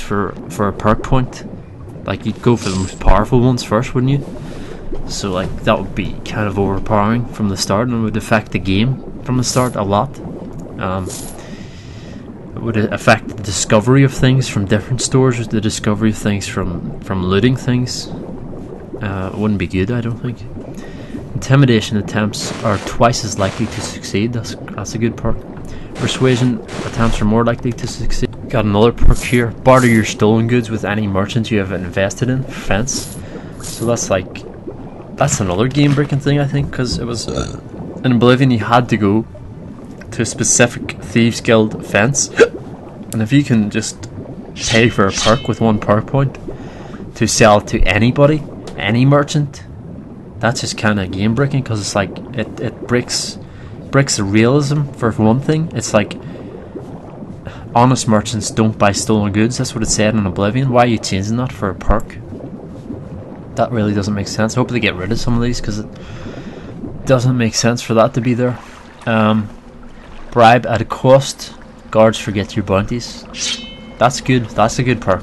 for a perk point. Like, you'd go for the most powerful ones first, wouldn't you? So like that would be kind of overpowering from the start, and it would affect the game from the start a lot. It would affect the discovery of things from different stores, the discovery of things from looting things. It wouldn't be good, I don't think. Intimidation attempts are twice as likely to succeed. That's a good perk. Persuasion attempts are more likely to succeed. Got another perk here. Barter your stolen goods with any merchant you have invested in. Fence. So that's another game breaking thing, I think, because it was in Oblivion you had to go to a specific Thieves Guild fence, and if you can just pay for a perk with 1 perk point to sell to anybody, any merchant, that's just kind of game breaking, because it's like it breaks the realism for one thing. It's like honest merchants don't buy stolen goods. That's what it said in Oblivion. Why are you changing that for a perk? That really doesn't make sense. I hope they get rid of some of these, because it doesn't make sense for that to be there. Bribe at a cost. Guards forget your bounties. That's good. That's a good perk.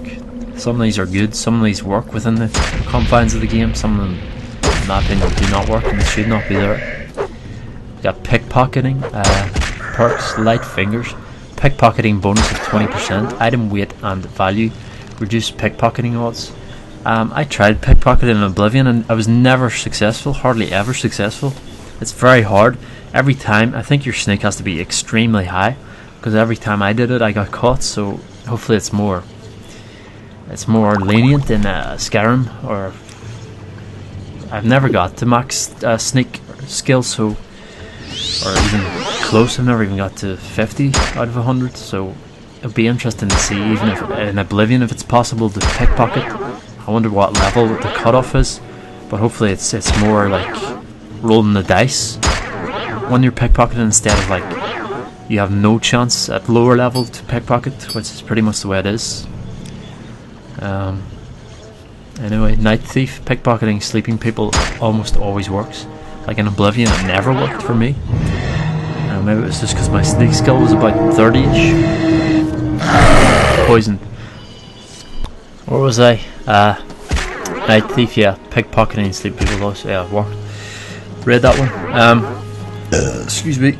Some of these are good. Some of these work within the confines of the game. Some of them, in my opinion, do not work and should not be there. We got pickpocketing. Perks. Light fingers. Pickpocketing bonus of 20%. Item weight and value. Reduced pickpocketing odds. I tried pickpocketing in Oblivion and I was never successful, hardly ever successful. It's very hard. Every time, I think your sneak has to be extremely high, because every time I did it I got caught, so hopefully it's more lenient in Skyrim, or I've never got to max sneak skill, so, or even close. I've never even got to 50 out of 100, so it'd be interesting to see, even if in Oblivion, if it's possible to pickpocket. I wonder what level the cutoff is, but hopefully it's more like rolling the dice when you're pickpocketing, instead of like you have no chance at lower level to pickpocket, which is pretty much the way it is. Anyway, Night Thief. Pickpocketing sleeping people almost always works. Like in Oblivion it never worked for me. Maybe it was just because my sneak skill was about 30ish. Poisoned. Where was I? Night Thief, yeah. Pickpocketing sleep people also, yeah, worked. Read that one. Excuse me.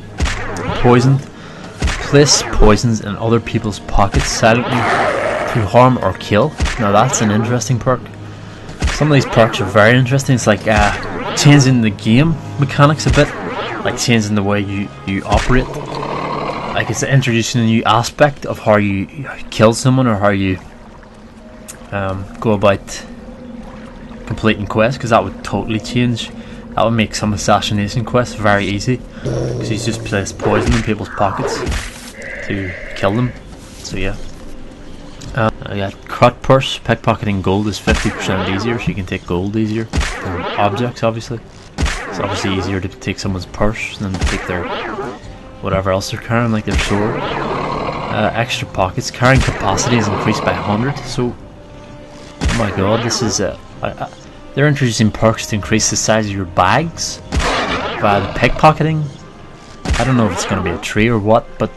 Poisoned. Place poisons in other people's pockets silently to harm or kill. Now that's an interesting perk. Some of these perks are very interesting. It's like changing the game mechanics a bit, like changing the way you operate. Like it's introducing a new aspect of how you kill someone, or how you go about completing quests, because that would totally change. That would make some assassination quests very easy, because you just place poison in people's pockets to kill them. So yeah. I got Crut Purse. Pickpocketing gold is 50% easier, so you can take gold easier than objects, obviously. It's obviously easier to take someone's purse than to take their whatever else they're carrying, like their sword. Extra pockets. Carrying capacity is increased by 100, so oh my god, this is they're introducing perks to increase the size of your bags via the pickpocketing. I don't know if it's going to be a tree or what, but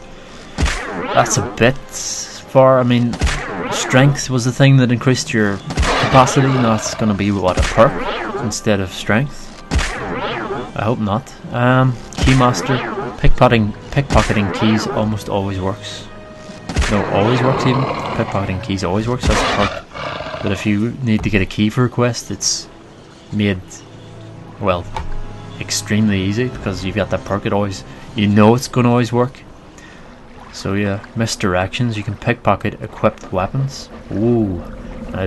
that's a bit far. I mean, strength was the thing that increased your capacity. Now it's going to be, what, a perk instead of strength? I hope not. Keymaster. Pickpocketing keys almost always works. No, always works even. Pickpocketing keys always works. That's a perk. But if you need to get a key for a quest, it's made, well, extremely easy, because you've got that perk. It always, you know it's going to always work. So yeah, misdirections. You can pickpocket equipped weapons. Ooh, now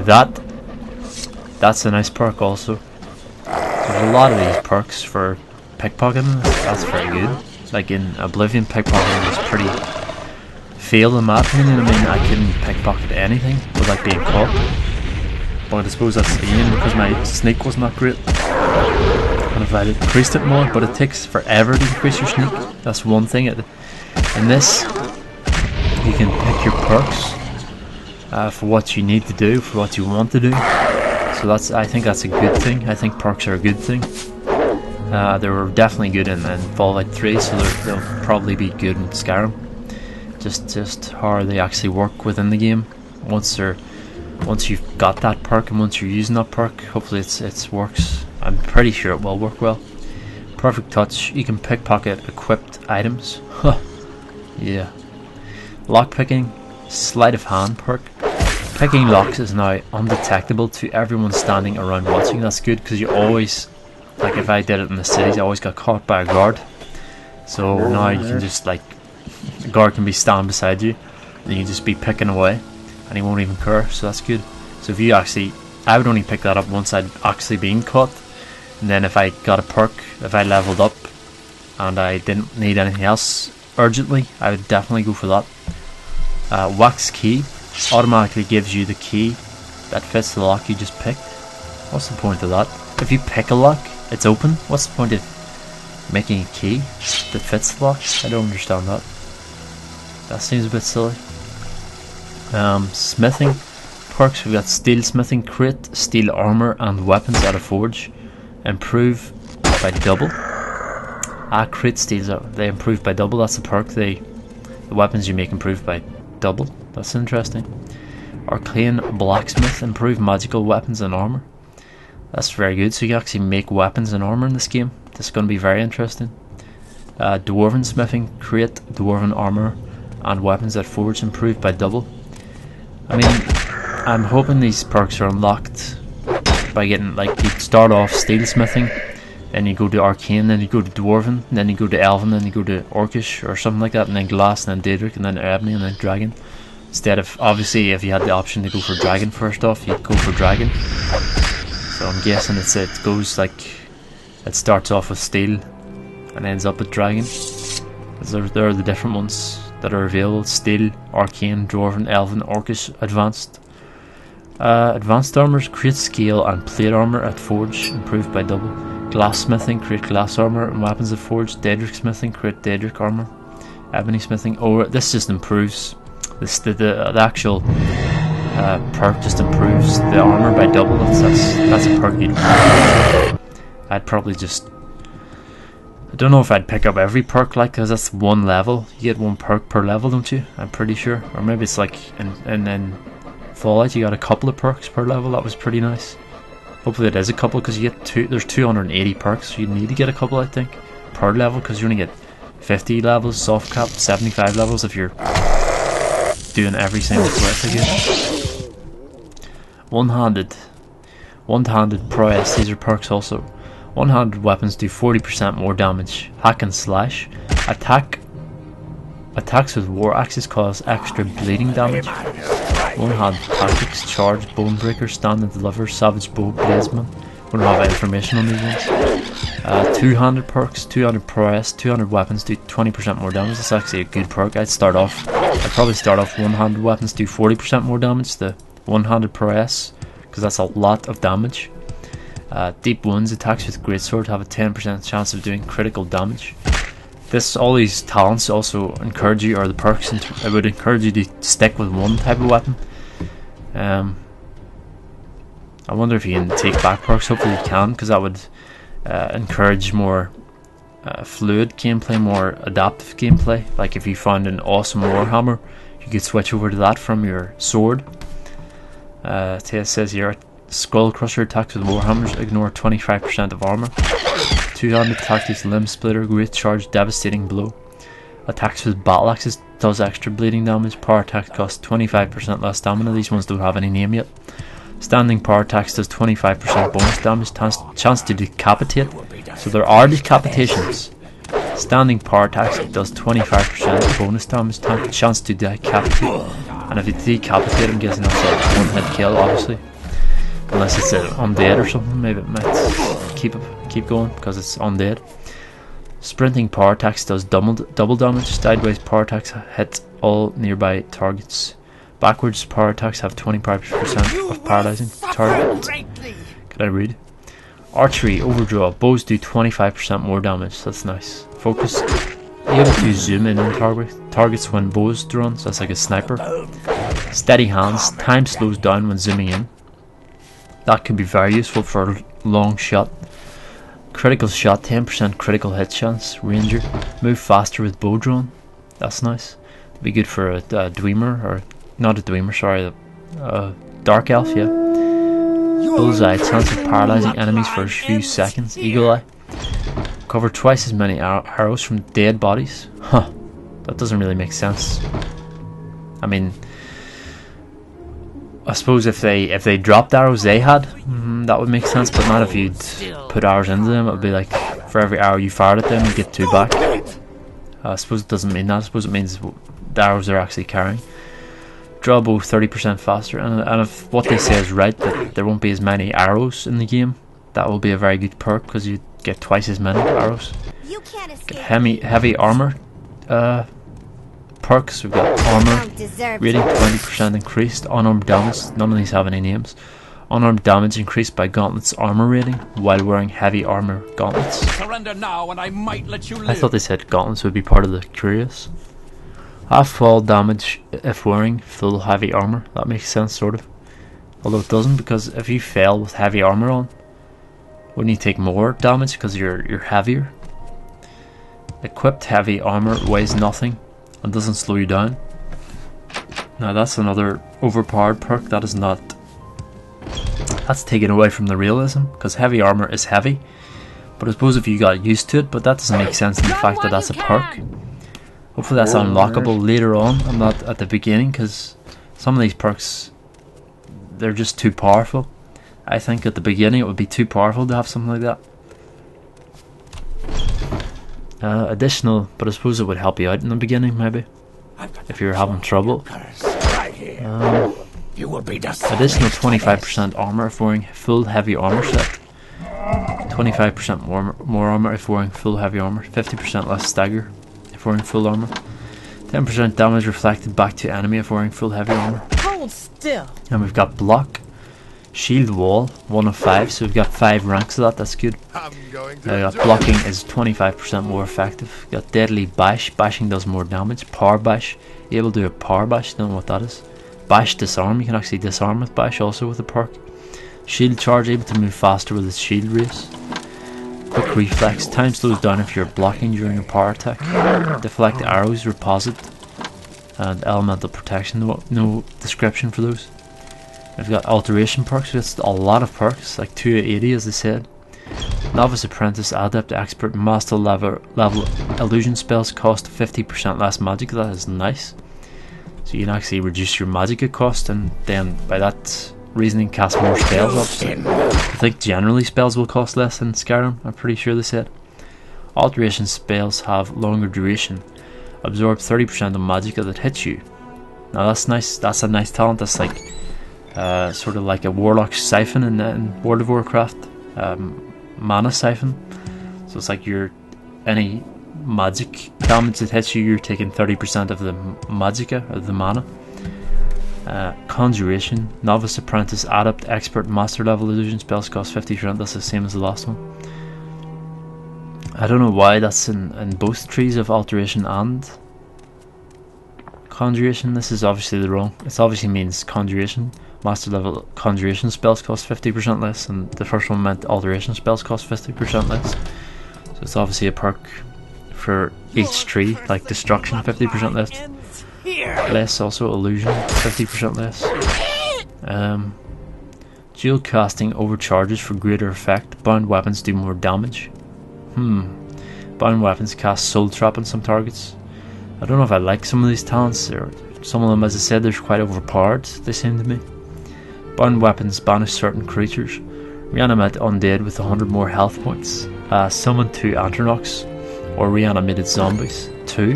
that's a nice perk also. There's a lot of these perks for pickpocketing. That's very good. Like in Oblivion, pickpocketing was pretty failed in my opinion. I mean, I couldn't pickpocket anything without being caught. But I suppose that's again because my sneak wasn't that great. And if I'd increased it more, but it takes forever to increase your sneak. That's one thing. In this, you can pick your perks for what you need to do, for what you want to do. So I think that's a good thing. I think perks are a good thing. They were definitely good in Fallout 3, so they'll probably be good in Skyrim. Just how they actually work within the game once they're once you've got that perk and once you're using that perk, hopefully it works. I'm pretty sure it will work well. Perfect touch, you can pickpocket equipped items. Huh. Yeah. Lockpicking, sleight of hand perk. Picking locks is now undetectable to everyone standing around watching. That's good because you always, like if I did it in the cities, I always got caught by a guard. So now you can just like, the guard can be standing beside you and you can just be picking away and he won't even care, so that's good. So if you actually, I would only pick that up once I'd actually been caught, and then if I got a perk, if I leveled up and I didn't need anything else urgently, I would definitely go for that. Wax key automatically gives you the key that fits the lock you just picked. What's the point of that? If you pick a lock, it's open. What's the point of making a key that fits the lock? I don't understand that. That seems a bit silly. Smithing perks, we've got steel smithing crate, steel armor and weapons at a forge. Improve by double. Crate steels, they improve by double. That's a perk. The weapons you make improve by double. That's interesting. Arcane blacksmith, improve magical weapons and armor. That's very good. So you can actually make weapons and armor in this game. This is going to be very interesting. Dwarven smithing crate, dwarven armor and weapons at forge, improved by double. I mean, I'm hoping these perks are unlocked by getting, like, you start off steel smithing, then you go to arcane, then you go to dwarven, then you go to elven, then you go to orcish or something like that, and then glass, and then daedric, and then ebony, and then dragon. Instead of, obviously, if you had the option to go for dragon first off, you'd go for dragon. So I'm guessing it goes like, it starts off with steel and ends up with dragon. There are the different ones that are available: steel, arcane, dwarven, elven, orcish, advanced. Advanced armors create scale and plate armor at forge, improved by double. Glass smithing create glass armor and weapons at forge. Daedric smithing create daedric armor. Ebony smithing, oh, this just improves this, the actual perk just improves the armor by double. That's a perk you'd I'd probably just, I don't know if I'd pick up every perk, like, because that's one level. You get one perk per level, don't you? I'm pretty sure. Or maybe it's like in Fallout you got a couple of perks per level. That was pretty nice. Hopefully it is a couple, because you get there's 280 perks, so you need to get a couple, I think, per level, because you only get 50 levels, soft cap, 75 levels if you're doing every single quest again. One-handed prowess, these are perks also. One-handed weapons do 40% more damage. Hack and slash. Attacks with war axes cause extra bleeding damage. One-handed tactics, charge, bonebreaker, stand and deliver, savage bow, bladesman. We don't have information on these ones. Two-handed perks, 200 prowess, 200 weapons do 20% more damage. That's actually a good perk. I'd probably start off one-handed weapons do 40% more damage. The one-handed prowess, because that's a lot of damage. Deep wounds, attacks with greatsword have a 10% chance of doing critical damage. All these talents also encourage you, or the perks, it would encourage you to stick with one type of weapon. I wonder if you can take back perks. Hopefully you can, because that would encourage more fluid gameplay, more adaptive gameplay. Like if you found an awesome warhammer, you could switch over to that from your sword. TES says here, Skull Crusher attacks with warhammers ignore 25% of armor. Two-handed tactics, limb splitter, great charge, devastating blow. Attacks with battle axes does extra bleeding damage. Power attacks cost 25% less stamina. These ones don't have any name yet. Standing power attacks does 25% bonus damage. Chance to decapitate. So there are decapitations. Standing power attacks does 25% bonus damage. Chance to decapitate. And if you decapitate, I'm guessing that's a one-hit kill, obviously. Unless it's undead or something, maybe it might keep going because it's undead. Sprinting power attacks does double damage. Sideways power attacks hit all nearby targets. Backwards power attacks have 25% of paralyzing targets. Can I read? Archery, overdraw. Bows do 25% more damage. That's nice. Focus. Able to zoom in on targets when bows drawn. So that's like a sniper. Steady hands. Time slows down when zooming in. That could be very useful for a long shot. Critical shot, 10% critical hit chance. Ranger, move faster with bow drawn. That's nice. Be good for a dweemer, or not a dweemer, sorry, Dark Elf, yeah. Bullseye, chance of paralysing enemies for a few seconds. Eagle Eye, cover twice as many arrows from dead bodies. Huh, that doesn't really make sense. I mean, I suppose if they dropped arrows they had, that would make sense, but not if you'd put arrows into them. It would be like, for every arrow you fired at them, you get 2 back. I suppose it doesn't mean that. I suppose it means the arrows they're actually carrying. Draw bow 30% faster, and if what they say is right, that there won't be as many arrows in the game, that will be a very good perk, because you get twice as many arrows. Get heavy armor perks. We've got armor rating 20% increased, unarmed damage, none of these have any names. Unarmed damage increased by gauntlets armor rating while wearing heavy armor gauntlets. Surrender now and I might let you live. I thought they said gauntlets would be part of the curious. Half fall damage if wearing full heavy armor. That makes sense, sort of. Although it doesn't, because if you fail with heavy armor on, wouldn't you take more damage because you're heavier? Equipped heavy armor weighs nothing and doesn't slow you down. Now that's another overpowered perk. That is not. That's taken away from the realism, because heavy armor is heavy. But I suppose if you got used to it, but that doesn't make sense in the fact that that's a perk. Hopefully that's unlockable later on and not at the beginning, because some of these perks, they're just too powerful. I think at the beginning it would be too powerful to have something like that. Additional, but I suppose it would help you out in the beginning, maybe, if you're having trouble. Additional 25% armor if wearing full heavy armor set. 25% more armor if wearing full heavy armor. 50% less stagger if wearing full armor. 10% damage reflected back to enemy if wearing full heavy armor. Hold still. And we've got block, shield wall, 1 of 5, so we've got 5 ranks of that. That's good. Blocking is 25% more effective. We've got deadly bash, bashing does more damage. Power bash, able to do a power bash, don't know what that is. Bash disarm, you can actually disarm with bash also with a perk. Shield charge, able to move faster with its shield race. Quick reflex, time slows down if you're blocking during a power attack. Deflect arrows, reposit, and elemental protection. No description for those. We've got alteration perks. That's a lot of perks, like 280 as they said. Novice apprentice, adept, expert, master level illusion spells cost 50% less magic. That is nice. So you can actually reduce your magic cost, and then by that reasoning cast more spells. Obviously, I think generally spells will cost less in Skyrim. I'm pretty sure they said. Alteration spells have longer duration. Absorb 30% of magic that hits you. Now that's nice. That's a nice talent. That's like sort of like a warlock siphon in World of Warcraft. Mana siphon. So it's like any magic damage that hits you, you're taking 30% of the magicka, or the mana. Conjuration, novice, apprentice, adept, expert, master level illusion spells cost 50%. That's the same as the last one. I don't know why that's in both trees of alteration and conjuration. This is obviously the wrong. It obviously means conjuration. Master level conjuration spells cost 50% less, and the first one meant alteration spells cost 50% less. So it's obviously a perk for each tree, like destruction 50% less. Less also illusion 50% less. Dual casting overcharges for greater effect. Bound weapons do more damage. Bound weapons cast soul trap on some targets. I don't know if I like some of these talents, or some of them, as I said, they're quite overpowered, they seem to me. Bound weapons banish certain creatures. Reanimate undead with 100 more health points. Summon 2 Antronox or reanimated zombies. 2.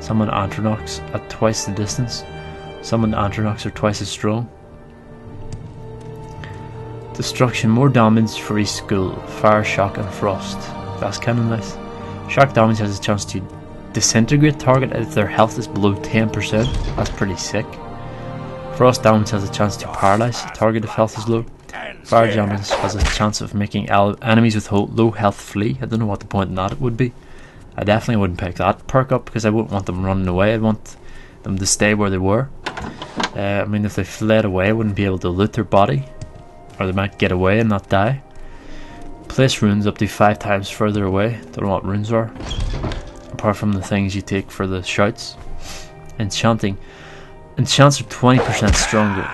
Summon Antronox at twice the distance. Summon Antronox are twice as strong. Destruction, more damage for each skill. Fire, shock and frost. That's kinda nice. Shock damage has a chance to disintegrate target if their health is below 10%. That's pretty sick. Frost damage has a chance to paralyze the target if health is low. Fire damage has a chance of making enemies with low health flee. I don't know what the point in that would be. I definitely wouldn't pick that perk up, because I wouldn't want them running away. I'd want them to stay where they were. I mean, if they fled away, I wouldn't be able to loot their body, or they might get away and not die. Place runes up to 5 times further away. Don't know what runes are, apart from the things you take for the shouts. Enchanting. Enchants are 20% stronger.